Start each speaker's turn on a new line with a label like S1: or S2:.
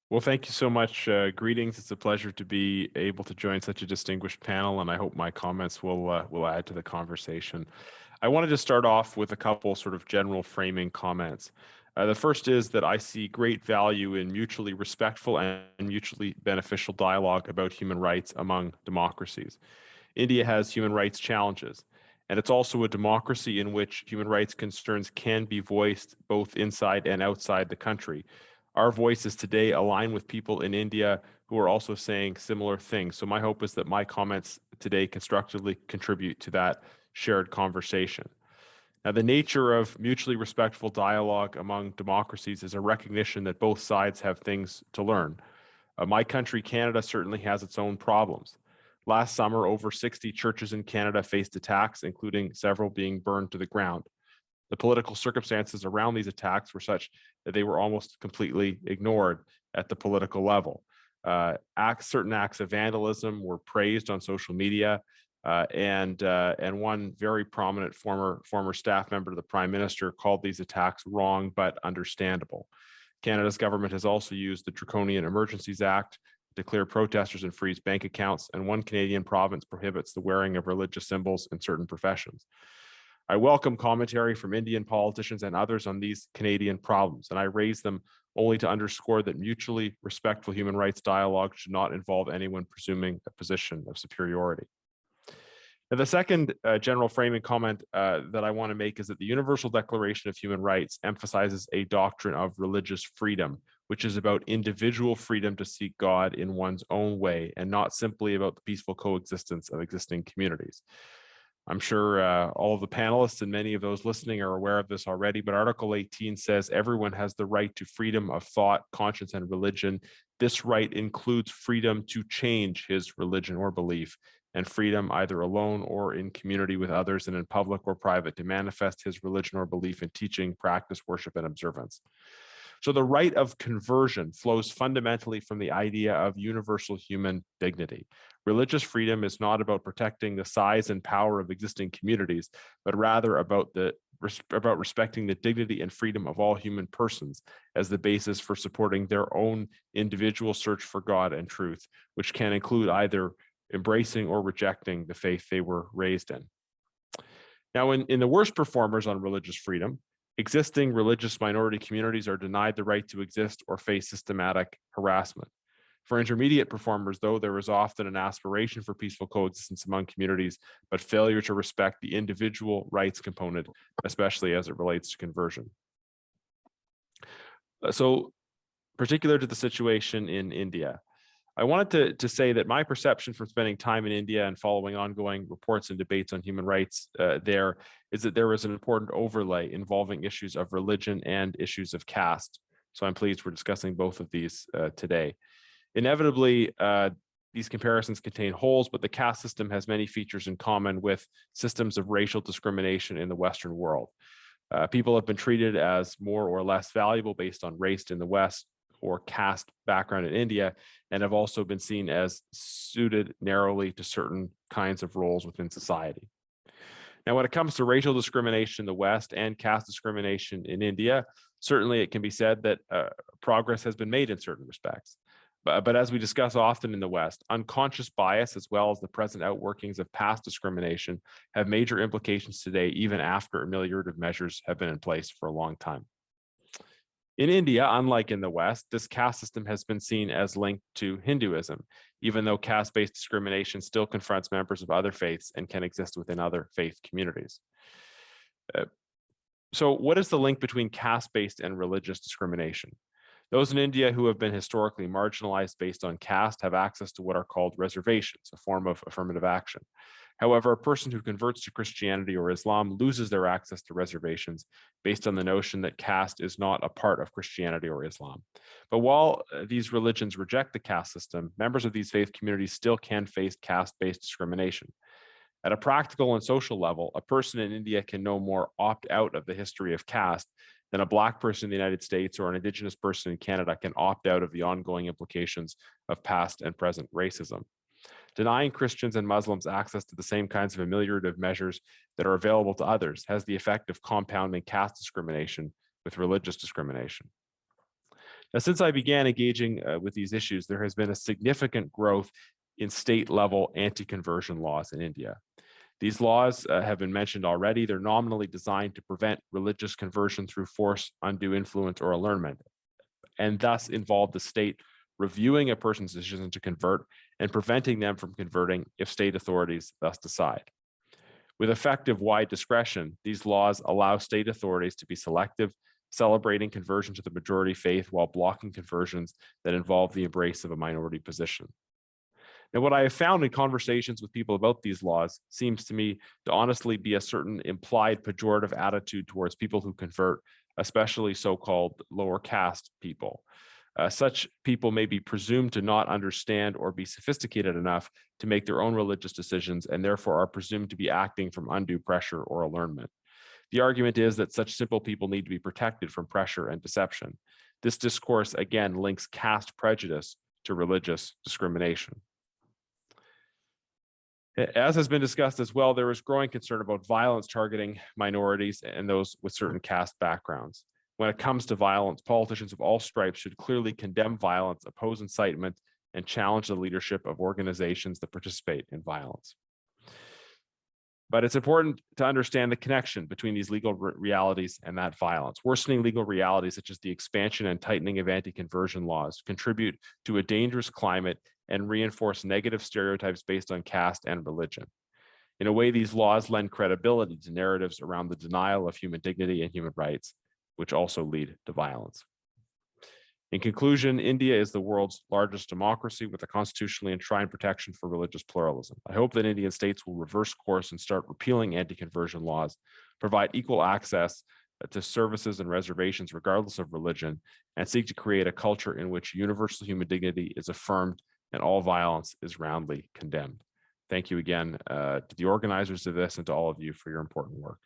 S1: Well, thank you so much. Greetings. It's a pleasure to be able to join such a distinguished panel, and I hope my comments will add to the conversation. I wanted to start off with a couple sort of general framing comments. The first is that I see great value in mutually respectful and mutually beneficial dialogue about human rights among democracies. India has human rights challenges, and it's also a democracy in which human rights concerns can be voiced both inside and outside the country. Our voices today align with people in India who are also saying similar things. So my hope is that my comments today constructively contribute to that shared conversation. Now, the nature of mutually respectful dialogue among democracies is a recognition that both sides have things to learn. My country, Canada, certainly has its own problems. Last summer, over 60 churches in Canada faced attacks, including several being burned to the ground. The political circumstances around these attacks were such that they were almost completely ignored at the political level. Certain acts of vandalism were praised on social media, and one very prominent former staff member of the Prime Minister called these attacks wrong but understandable. Canada's government has also used the Draconian Emergencies Act to clear protesters and freeze bank accounts, and one Canadian province prohibits the wearing of religious symbols in certain professions. I welcome commentary from Indian politicians and others on these Canadian problems, and I raise them only to underscore that mutually respectful human rights dialogue should not involve anyone presuming a position of superiority. Now, the second general framing comment that I want to make is that the Universal Declaration of Human Rights emphasizes a doctrine of religious freedom, which is about individual freedom to seek God in one's own way and not simply about the peaceful coexistence of existing communities. I'm sure all of the panelists and many of those listening are aware of this already, but Article 18 says everyone has the right to freedom of thought, conscience, and religion. This right includes freedom to change his religion or belief, and freedom either alone or in community with others and in public or private to manifest his religion or belief in teaching, practice, worship, and observance. So the right of conversion flows fundamentally from the idea of universal human dignity. Religious freedom is not about protecting the size and power of existing communities, but rather about respecting the dignity and freedom of all human persons as the basis for supporting their own individual search for God and truth, which can include either embracing or rejecting the faith they were raised in. Now, in the worst performers on religious freedom, existing religious minority communities are denied the right to exist or face systematic harassment. For intermediate performers, though, there is often an aspiration for peaceful coexistence among communities, but failure to respect the individual rights component, especially as it relates to conversion. So, particular to the situation in India, I wanted to say that my perception from spending time in India and following ongoing reports and debates on human rights there is that there is an important overlay involving issues of religion and issues of caste. So I'm pleased we're discussing both of these today. Inevitably, these comparisons contain holes, but the caste system has many features in common with systems of racial discrimination in the Western world. People have been treated as more or less valuable based on race in the West or caste background in India, and have also been seen as suited narrowly to certain kinds of roles within society. Now, when it comes to racial discrimination in the West and caste discrimination in India, certainly it can be said that progress has been made in certain respects. But as we discuss often in the West, unconscious bias as well as the present outworkings of past discrimination have major implications today, even after ameliorative measures have been in place for a long time. In India, unlike in the West, this caste system has been seen as linked to Hinduism, even though caste-based discrimination still confronts members of other faiths and can exist within other faith communities. So what is the link between caste-based and religious discrimination? Those in India who have been historically marginalized based on caste have access to what are called reservations, a form of affirmative action. However, a person who converts to Christianity or Islam loses their access to reservations based on the notion that caste is not a part of Christianity or Islam. But while these religions reject the caste system, members of these faith communities still can face caste-based discrimination. At a practical and social level, a person in India can no more opt out of the history of caste than a Black person in the United States or an Indigenous person in Canada can opt out of the ongoing implications of past and present racism. Denying Christians and Muslims access to the same kinds of ameliorative measures that are available to others has the effect of compounding caste discrimination with religious discrimination. Now, since I began engaging with these issues, there has been a significant growth in state-level anti-conversion laws in India. These laws have been mentioned already. They're nominally designed to prevent religious conversion through force, undue influence, or allurement, and thus involve the state reviewing a person's decision to convert and preventing them from converting if state authorities thus decide. With effective wide discretion, these laws allow state authorities to be selective, celebrating conversion to the majority faith while blocking conversions that involve the embrace of a minority position. Now, what I have found in conversations with people about these laws seems to me to honestly be a certain implied pejorative attitude towards people who convert, especially so-called lower caste people. Such people may be presumed to not understand or be sophisticated enough to make their own religious decisions and therefore are presumed to be acting from undue pressure or allurement. The argument is that such simple people need to be protected from pressure and deception. This discourse again links caste prejudice to religious discrimination. As has been discussed as well, there is growing concern about violence targeting minorities and those with certain caste backgrounds. When it comes to violence, politicians of all stripes should clearly condemn violence, oppose incitement, and challenge the leadership of organizations that participate in violence. But it's important to understand the connection between these legal realities and that violence. Worsening legal realities, such as the expansion and tightening of anti-conversion laws, contribute to a dangerous climate and reinforce negative stereotypes based on caste and religion. In a way, these laws lend credibility to narratives around the denial of human dignity and human rights, which also lead to violence. In conclusion, India is the world's largest democracy with a constitutionally enshrined protection for religious pluralism. I hope that Indian states will reverse course and start repealing anti-conversion laws, provide equal access to services and reservations regardless of religion, and seek to create a culture in which universal human dignity is affirmed and all violence is roundly condemned. Thank you again to the organizers of this and to all of you for your important work.